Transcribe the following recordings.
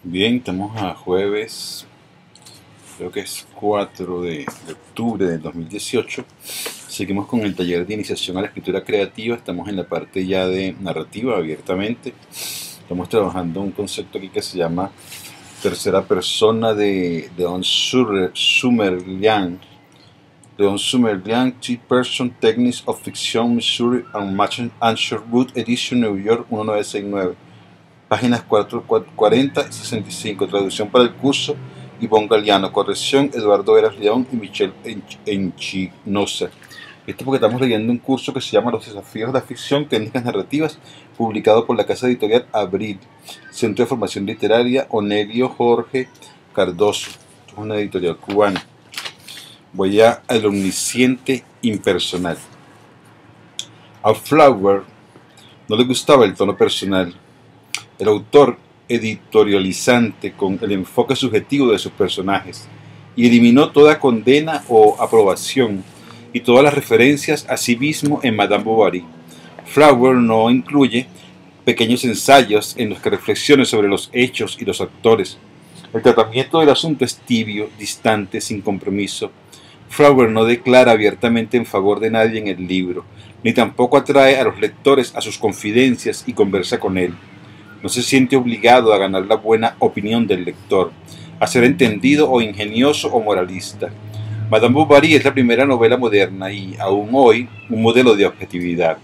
Bien, estamos a jueves, creo que es 4 de octubre del 2018. Seguimos con el taller de iniciación a la escritura creativa. Estamos en la parte ya de narrativa abiertamente. Estamos trabajando un concepto aquí que se llama tercera persona de Don Summerlian. Don Summerlian, Third Person Techniques of Fiction, Missouri and Sherwood Edition, New York, 1969. Páginas 40 y 65. Traducción para el curso Ivonne Galeano. Corrección Eduardo Veras León y Michelle Enchinosa. Esto porque estamos leyendo un curso que se llama Los desafíos de la ficción, técnicas narrativas, publicado por la casa editorial Abril, Centro de Formación Literaria Onelio Jorge Cardoso. Es una editorial cubana. Voy al omnisciente impersonal. A Flower no le gustaba el tono personal. El autor editorializante con el enfoque subjetivo de sus personajes y eliminó toda condena o aprobación y todas las referencias a sí mismo en Madame Bovary. Flower no incluye pequeños ensayos en los que reflexione sobre los hechos y los actores. El tratamiento del asunto es tibio, distante, sin compromiso. Flower no declara abiertamente en favor de nadie en el libro, ni tampoco atrae a los lectores a sus confidencias y conversa con él. No se siente obligado a ganar la buena opinión del lector, a ser entendido o ingenioso o moralista. Madame Bovary es la primera novela moderna y, aún hoy, un modelo de objetividad.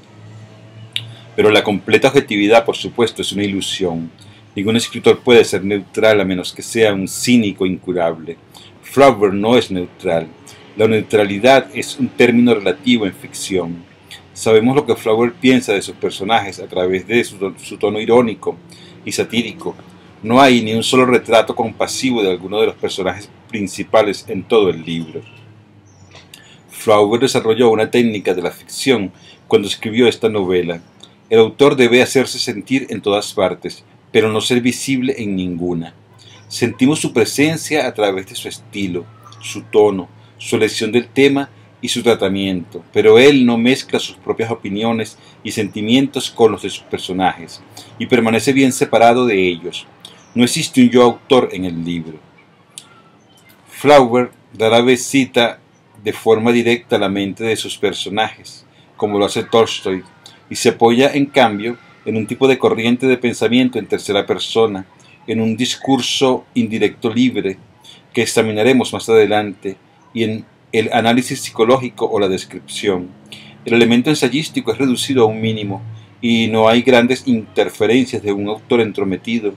Pero la completa objetividad, por supuesto, es una ilusión. Ningún escritor puede ser neutral a menos que sea un cínico incurable. Flower no es neutral. La neutralidad es un término relativo en ficción. Sabemos lo que Flower piensa de sus personajes a través de su tono irónico y satírico. No hay ni un solo retrato compasivo de alguno de los personajes principales en todo el libro. Flower desarrolló una técnica de la ficción cuando escribió esta novela. El autor debe hacerse sentir en todas partes, pero no ser visible en ninguna. Sentimos su presencia a través de su estilo, su tono, su elección del tema y su tratamiento, pero él no mezcla sus propias opiniones y sentimientos con los de sus personajes, y permanece bien separado de ellos. No existe un yo autor en el libro. Flower rara vez cita de forma directa la mente de sus personajes, como lo hace Tolstoy, y se apoya, en cambio, en un tipo de corriente de pensamiento en tercera persona, en un discurso indirecto libre, que examinaremos más adelante, y en el análisis psicológico o la descripción. El elemento ensayístico es reducido a un mínimo y no hay grandes interferencias de un autor entrometido,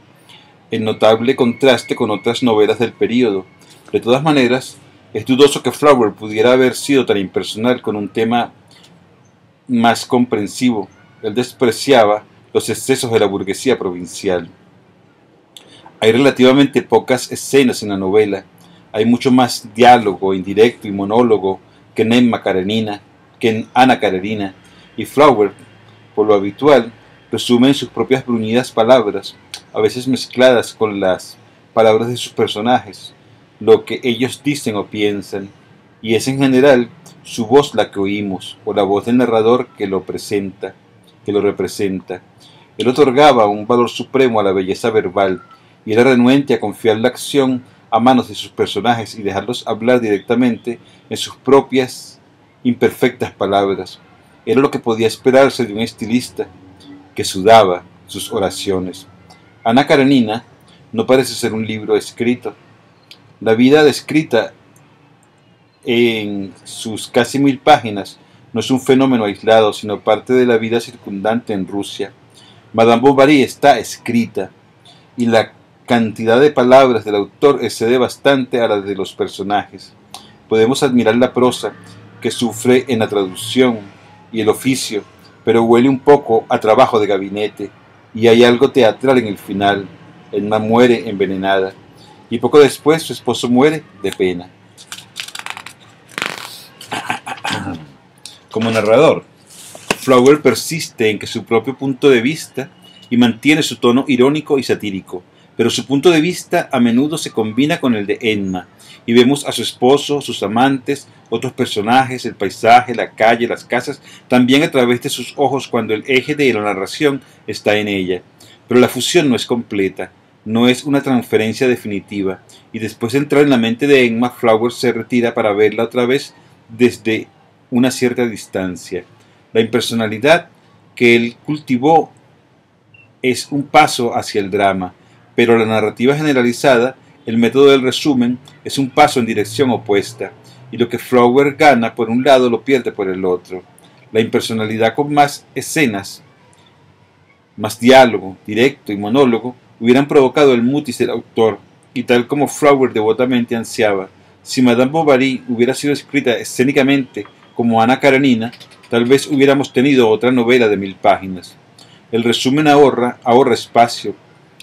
en notable contraste con otras novelas del período. De todas maneras, es dudoso que Flower pudiera haber sido tan impersonal con un tema más comprensivo. Él despreciaba los excesos de la burguesía provincial. Hay relativamente pocas escenas en la novela. Hay mucho más diálogo indirecto y monólogo que en Ana Karenina, y Flower, por lo habitual, resume en sus propias bruñidas palabras, a veces mezcladas con las palabras de sus personajes, lo que ellos dicen o piensan, y es en general su voz la que oímos, o la voz del narrador que lo representa. Él otorgaba un valor supremo a la belleza verbal, y era renuente a confiar la acción a manos de sus personajes y dejarlos hablar directamente en sus propias imperfectas palabras. Era lo que podía esperarse de un estilista que sudaba sus oraciones. Ana Karenina no parece ser un libro escrito. La vida descrita en sus casi 1000 páginas no es un fenómeno aislado, sino parte de la vida circundante en Rusia. Madame Bovary está escrita, y la cantidad de palabras del autor excede bastante a la de los personajes. Podemos admirar la prosa que sufre en la traducción y el oficio, pero huele un poco a trabajo de gabinete, y hay algo teatral en el final. Edna muere envenenada, y poco después su esposo muere de pena. Como narrador, Flower persiste en que su propio punto de vista y mantiene su tono irónico y satírico, pero su punto de vista a menudo se combina con el de Edna, y vemos a su esposo, sus amantes, otros personajes, el paisaje, la calle, las casas, también a través de sus ojos cuando el eje de la narración está en ella. Pero la fusión no es completa. no es una transferencia definitiva, y después de entrar en la mente de Emma, Flower se retira para verla otra vez desde una cierta distancia. La impersonalidad que él cultivó es un paso hacia el drama, pero la narrativa generalizada, el método del resumen, es un paso en dirección opuesta, y lo que Flower gana por un lado lo pierde por el otro. La impersonalidad con más escenas, más diálogo, directo y monólogo, hubieran provocado el mutis del autor, y tal como Flower devotamente ansiaba, si Madame Bovary hubiera sido escrita escénicamente como Ana Karenina, tal vez hubiéramos tenido otra novela de 1000 páginas. El resumen ahorra espacio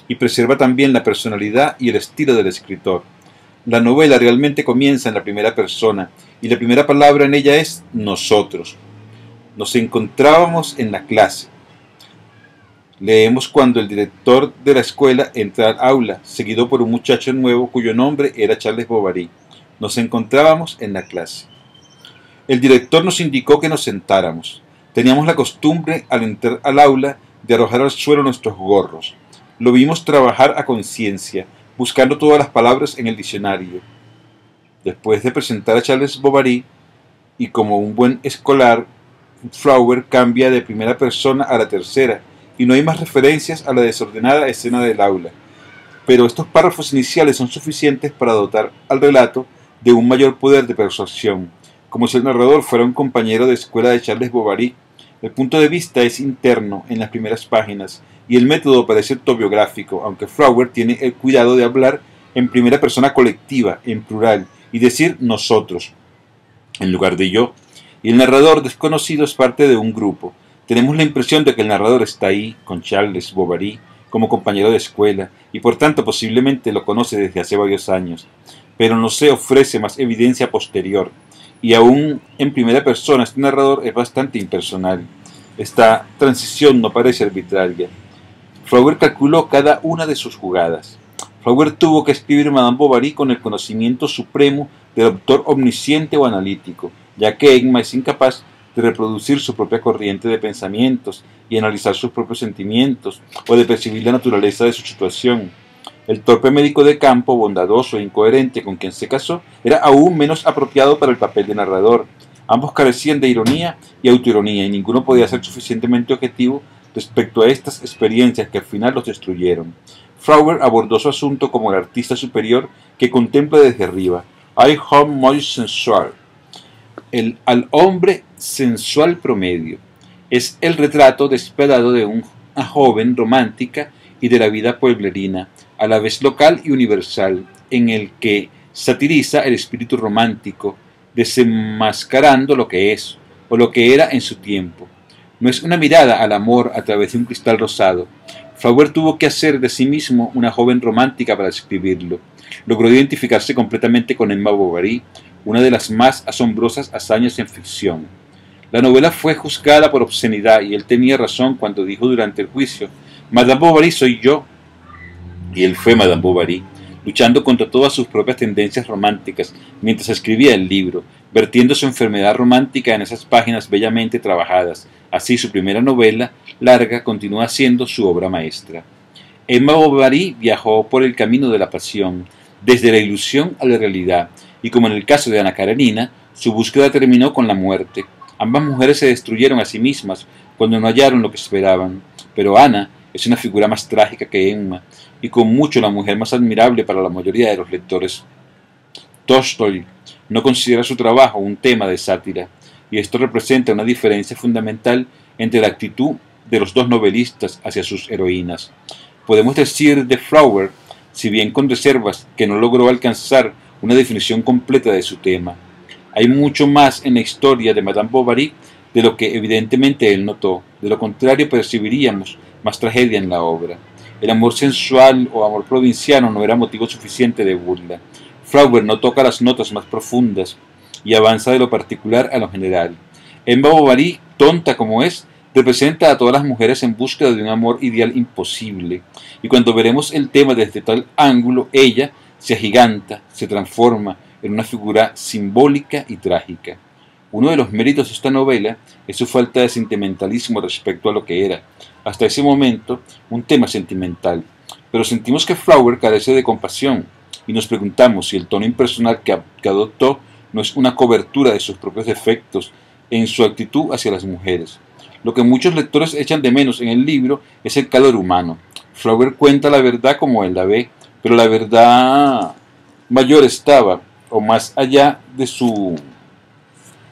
y preserva también la personalidad y el estilo del escritor. La novela realmente comienza en la primera persona, y la primera palabra en ella es nosotros. Nos encontrábamos en la clase. Leemos cuando el director de la escuela entra al aula, seguido por un muchacho nuevo cuyo nombre era Charles Bovary. Nos encontrábamos en la clase. El director nos indicó que nos sentáramos. Teníamos la costumbre, al entrar al aula, de arrojar al suelo nuestros gorros. Lo vimos trabajar a conciencia, buscando todas las palabras en el diccionario. Después de presentar a Charles Bovary, y como un buen escolar, Flower cambia de primera persona a la tercera, y no hay más referencias a la desordenada escena del aula. Pero estos párrafos iniciales son suficientes para dotar al relato de un mayor poder de persuasión, como si el narrador fuera un compañero de escuela de Charles Bovary. El punto de vista es interno en las primeras páginas, y el método parece autobiográfico, aunque Flower tiene el cuidado de hablar en primera persona colectiva, en plural, y decir nosotros, en lugar de yo. Y el narrador desconocido es parte de un grupo. Tenemos la impresión de que el narrador está ahí, con Charles Bovary, como compañero de escuela, y por tanto posiblemente lo conoce desde hace varios años. Pero no se ofrece más evidencia posterior, y aún en primera persona este narrador es bastante impersonal. Esta transición no parece arbitraria. Flower calculó cada una de sus jugadas. Flower tuvo que escribir Madame Bovary con el conocimiento supremo del autor omnisciente o analítico, ya que Emma es incapaz de reproducir su propia corriente de pensamientos y analizar sus propios sentimientos, o de percibir la naturaleza de su situación. El torpe médico de campo, bondadoso e incoherente con quien se casó, era aún menos apropiado para el papel de narrador. Ambos carecían de ironía y autoironía, y ninguno podía ser suficientemente objetivo respecto a estas experiencias que al final los destruyeron. Flower abordó su asunto como el artista superior que contempla desde arriba. I homme muy sensual. Al hombre sensual promedio. Es el retrato despiadado de una joven romántica y de la vida pueblerina, a la vez local y universal, en el que satiriza el espíritu romántico, desenmascarando lo que es, o lo que era en su tiempo. No es una mirada al amor a través de un cristal rosado. Flower tuvo que hacer de sí mismo una joven romántica para escribirlo. Logró identificarse completamente con Emma Bovary, una de las más asombrosas hazañas en ficción. La novela fue juzgada por obscenidad, y él tenía razón cuando dijo durante el juicio: Madame Bovary soy yo. Y él fue Madame Bovary, luchando contra todas sus propias tendencias románticas mientras escribía el libro, vertiendo su enfermedad romántica en esas páginas bellamente trabajadas. Así su primera novela larga continúa siendo su obra maestra. Emma Bovary viajó por el camino de la pasión, desde la ilusión a la realidad, y como en el caso de Ana Karenina, su búsqueda terminó con la muerte. Ambas mujeres se destruyeron a sí mismas cuando no hallaron lo que esperaban, pero Ana es una figura más trágica que Emma, y con mucho la mujer más admirable para la mayoría de los lectores. Tolstoy no considera su trabajo un tema de sátira, y esto representa una diferencia fundamental entre la actitud de los dos novelistas hacia sus heroínas. Podemos decir de Flower, si bien con reservas, que no logró alcanzar una definición completa de su tema. Hay mucho más en la historia de Madame Bovary de lo que evidentemente él notó. De lo contrario, percibiríamos más tragedia en la obra. El amor sensual o amor provinciano no era motivo suficiente de burla. Flower no toca las notas más profundas y avanza de lo particular a lo general. Emma Bovary, tonta como es, representa a todas las mujeres en búsqueda de un amor ideal imposible, y cuando veremos el tema desde tal ángulo, ella se agiganta, se transforma en una figura simbólica y trágica. Uno de los méritos de esta novela es su falta de sentimentalismo respecto a lo que era, hasta ese momento, un tema sentimental, pero sentimos que Flower carece de compasión y nos preguntamos si el tono impersonal que adoptó no es una cobertura de sus propios defectos en su actitud hacia las mujeres. Lo que muchos lectores echan de menos en el libro es el calor humano. Flower cuenta la verdad como él la ve, pero la verdad mayor estaba o más allá de su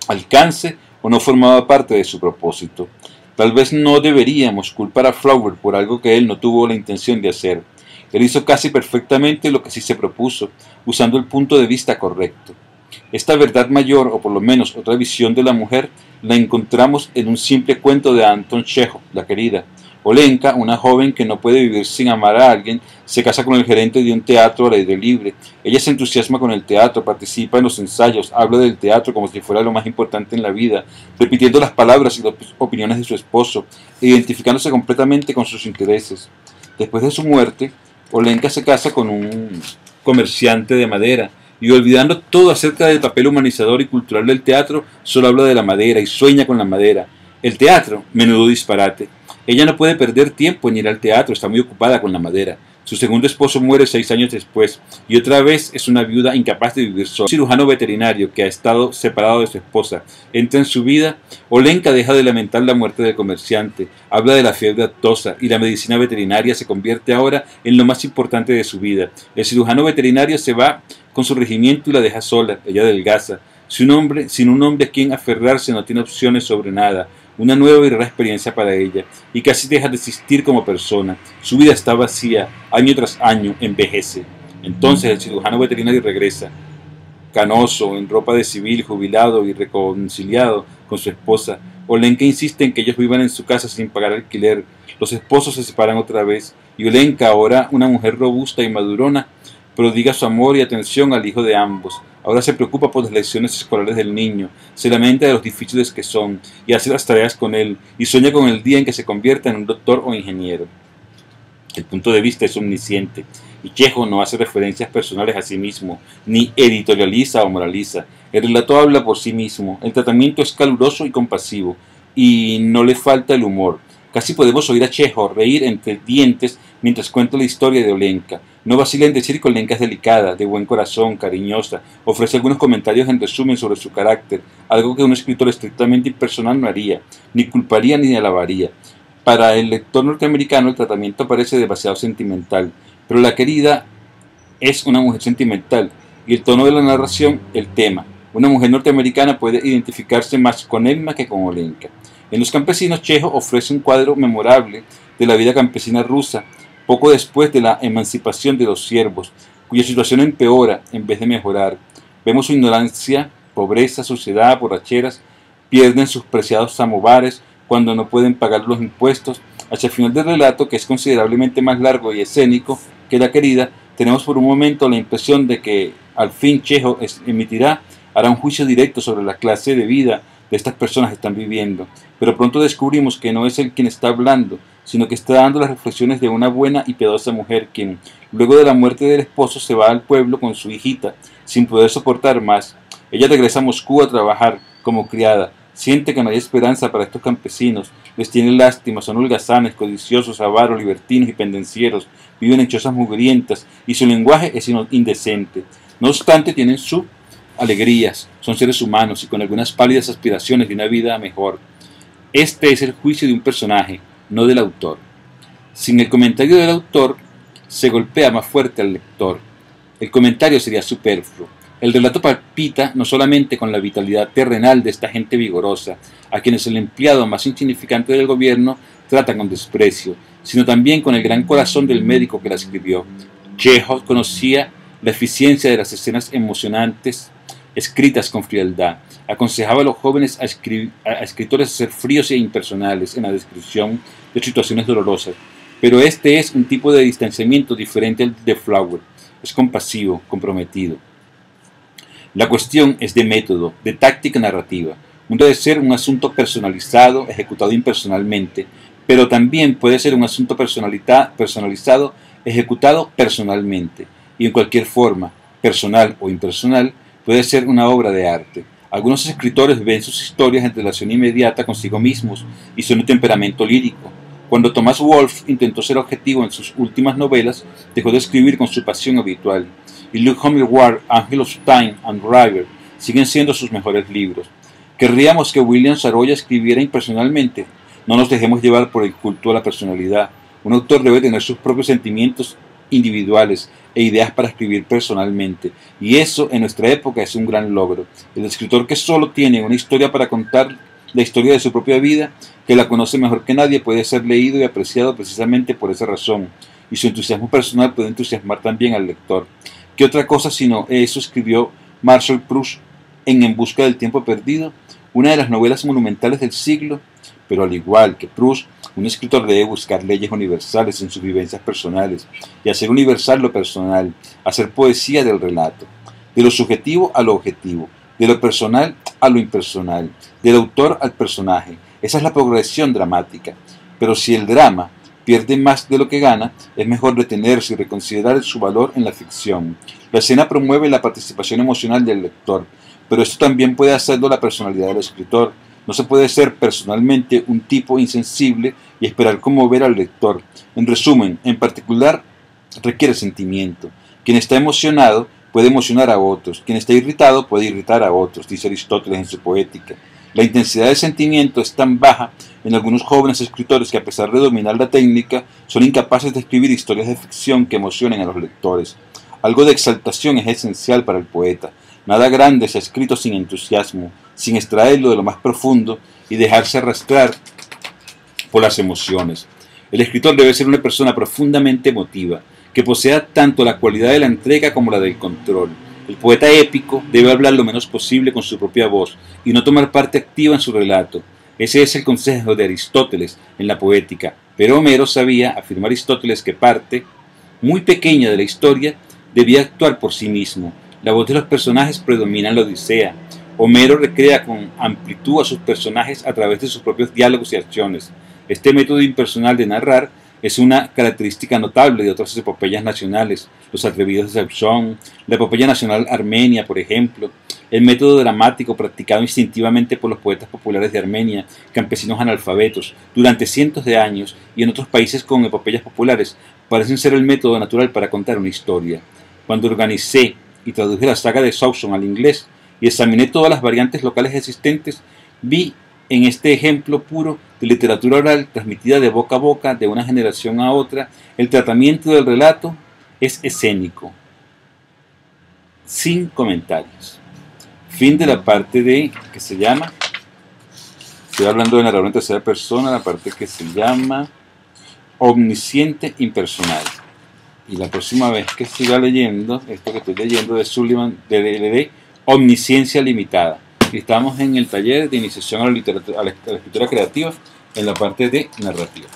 alcance o no formaba parte de su propósito. Tal vez no deberíamos culpar a Flower por algo que él no tuvo la intención de hacer. Él hizo casi perfectamente lo que sí se propuso, usando el punto de vista correcto. Esta verdad mayor, o por lo menos otra visión de la mujer, la encontramos en un simple cuento de Anton Chekhov, La querida. Olenka, una joven que no puede vivir sin amar a alguien, se casa con el gerente de un teatro al aire libre. Ella se entusiasma con el teatro, participa en los ensayos, habla del teatro como si fuera lo más importante en la vida, repitiendo las palabras y las opiniones de su esposo, identificándose completamente con sus intereses. Después de su muerte, Olenka se casa con un comerciante de madera, y olvidando todo acerca del papel humanizador y cultural del teatro, solo habla de la madera y sueña con la madera. El teatro, menudo disparate. Ella no puede perder tiempo en ir al teatro, está muy ocupada con la madera. Su segundo esposo muere 6 años después, y otra vez es una viuda incapaz de vivir sola. Un cirujano veterinario que ha estado separado de su esposa entra en su vida. Olenka deja de lamentar la muerte del comerciante, habla de la fiebre aftosa, y la medicina veterinaria se convierte ahora en lo más importante de su vida. El cirujano veterinario se va con su regimiento y la deja sola. Ella adelgaza. Sin un hombre a quien aferrarse, no tiene opciones sobre nada. Una nueva y rara experiencia para ella, y casi deja de existir como persona. Su vida está vacía, año tras año, envejece. Entonces el cirujano veterinario regresa, canoso, en ropa de civil, jubilado y reconciliado con su esposa. Olenka insiste en que ellos vivan en su casa sin pagar alquiler. Los esposos se separan otra vez, y Olenka, ahora una mujer robusta y madurona, prodiga su amor y atención al hijo de ambos. Ahora se preocupa por las lecciones escolares del niño, se lamenta de los difíciles que son, y hace las tareas con él, y sueña con el día en que se convierta en un doctor o ingeniero. El punto de vista es omnisciente, y Chekhov no hace referencias personales a sí mismo, ni editorializa o moraliza. El relato habla por sí mismo, el tratamiento es caluroso y compasivo, y no le falta el humor. Casi podemos oír a Chekhov reír entre dientes mientras cuenta la historia de Olenka. No vacila en decir que Olenka es delicada, de buen corazón, cariñosa, ofrece algunos comentarios en resumen sobre su carácter, algo que un escritor estrictamente impersonal no haría, ni culparía ni alabaría. Para el lector norteamericano el tratamiento parece demasiado sentimental, pero La querida es una mujer sentimental, y el tono de la narración, el tema. Una mujer norteamericana puede identificarse más con Emma que con Olenka. En Los campesinos, Chekhov ofrece un cuadro memorable de la vida campesina rusa, poco después de la emancipación de los siervos, cuya situación empeora en vez de mejorar. Vemos su ignorancia, pobreza, suciedad, borracheras, pierden sus preciados samovares cuando no pueden pagar los impuestos. Hacia el final del relato, que es considerablemente más largo y escénico que La querida, tenemos por un momento la impresión de que al fin Chekhov hará un juicio directo sobre la clase de vida de estas personas que están viviendo, pero pronto descubrimos que no es él quien está hablando, sino que está dando las reflexiones de una buena y piadosa mujer quien, luego de la muerte del esposo, se va al pueblo con su hijita, sin poder soportar más. Ella regresa a Moscú a trabajar como criada, siente que no hay esperanza para estos campesinos, les tiene lástima, son holgazanes, codiciosos, avaros, libertinos y pendencieros, viven en chozas mugrientas y su lenguaje es indecente. No obstante, tienen sus alegrías, son seres humanos y con algunas pálidas aspiraciones de una vida mejor. Este es el juicio de un personaje, no del autor. Sin el comentario del autor, se golpea más fuerte al lector. El comentario sería superfluo. El relato palpita no solamente con la vitalidad terrenal de esta gente vigorosa, a quienes el empleado más insignificante del gobierno trata con desprecio, sino también con el gran corazón del médico que la escribió. Chekhov conocía la eficiencia de las escenas emocionantes escritas con frialdad. Aconsejaba a los jóvenes a escritores a ser fríos e impersonales en la descripción de situaciones dolorosas. Pero este es un tipo de distanciamiento diferente al de Flower. Es compasivo, comprometido. La cuestión es de método, de táctica narrativa. No debe ser un asunto personalizado, ejecutado impersonalmente, pero también puede ser un asunto personalizado, ejecutado personalmente. Y en cualquier forma, personal o impersonal, puede ser una obra de arte. Algunos escritores ven sus historias en relación inmediata consigo mismos y son de temperamento lírico. Cuando Thomas Wolfe intentó ser objetivo en sus últimas novelas, dejó de escribir con su pasión habitual, y Luke Himmelward, Angel of Time and River siguen siendo sus mejores libros. ¿Querríamos que William Saroya escribiera impersonalmente? No nos dejemos llevar por el culto a la personalidad. Un autor debe tener sus propios sentimientos individuales e ideas para escribir personalmente, y eso en nuestra época es un gran logro. El escritor que solo tiene una historia para contar, la historia de su propia vida, que la conoce mejor que nadie, puede ser leído y apreciado precisamente por esa razón, y su entusiasmo personal puede entusiasmar también al lector. ¿Qué otra cosa sino eso escribió Marcel Proust En busca del tiempo perdido, una de las novelas monumentales del siglo? Pero al igual que Proust, un escritor debe buscar leyes universales en sus vivencias personales y hacer universal lo personal, hacer poesía del relato, de lo subjetivo a lo objetivo, de lo personal a lo impersonal, del autor al personaje. Esa es la progresión dramática. Pero si el drama pierde más de lo que gana, es mejor detenerse y reconsiderar su valor en la ficción. La escena promueve la participación emocional del lector, pero esto también puede hacerlo la personalidad del escritor. No se puede ser personalmente un tipo insensible y esperar conmover al lector. En resumen, en particular, requiere sentimiento. Quien está emocionado puede emocionar a otros. Quien está irritado puede irritar a otros, dice Aristóteles en su Poética. La intensidad del sentimiento es tan baja en algunos jóvenes escritores que, a pesar de dominar la técnica, son incapaces de escribir historias de ficción que emocionen a los lectores. Algo de exaltación es esencial para el poeta. Nada grande se ha escrito sin entusiasmo, sin extraerlo de lo más profundo y dejarse arrastrar por las emociones. El escritor debe ser una persona profundamente emotiva, que posea tanto la cualidad de la entrega como la del control. El poeta épico debe hablar lo menos posible con su propia voz y no tomar parte activa en su relato. Ese es el consejo de Aristóteles en la Poética. Pero Homero sabía, afirma Aristóteles, que parte muy pequeña de la historia debía actuar por sí mismo. La voz de los personajes predomina en la Odisea. Homero recrea con amplitud a sus personajes a través de sus propios diálogos y acciones. Este método impersonal de narrar es una característica notable de otras epopeyas nacionales, Los atrevidos de Samson, la epopeya nacional armenia, por ejemplo. El método dramático practicado instintivamente por los poetas populares de Armenia, campesinos analfabetos, durante cientos de años, y en otros países con epopeyas populares, parecen ser el método natural para contar una historia. Cuando organicé y traduje la saga de Samson al inglés y examiné todas las variantes locales existentes, vi en este ejemplo puro de literatura oral transmitida de boca a boca, de una generación a otra, el tratamiento del relato es escénico, sin comentarios. Fin de la parte de que se llama, estoy hablando de narrador en tercera persona, la parte que se llama omnisciente impersonal. Y la próxima vez que siga leyendo, esto que estoy leyendo de Sullivan, de Omnisciencia Limitada. Y estamos en el taller de iniciación a la literatura, a la escritura creativa, en la parte de narrativa.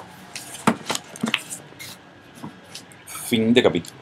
Fin de capítulo.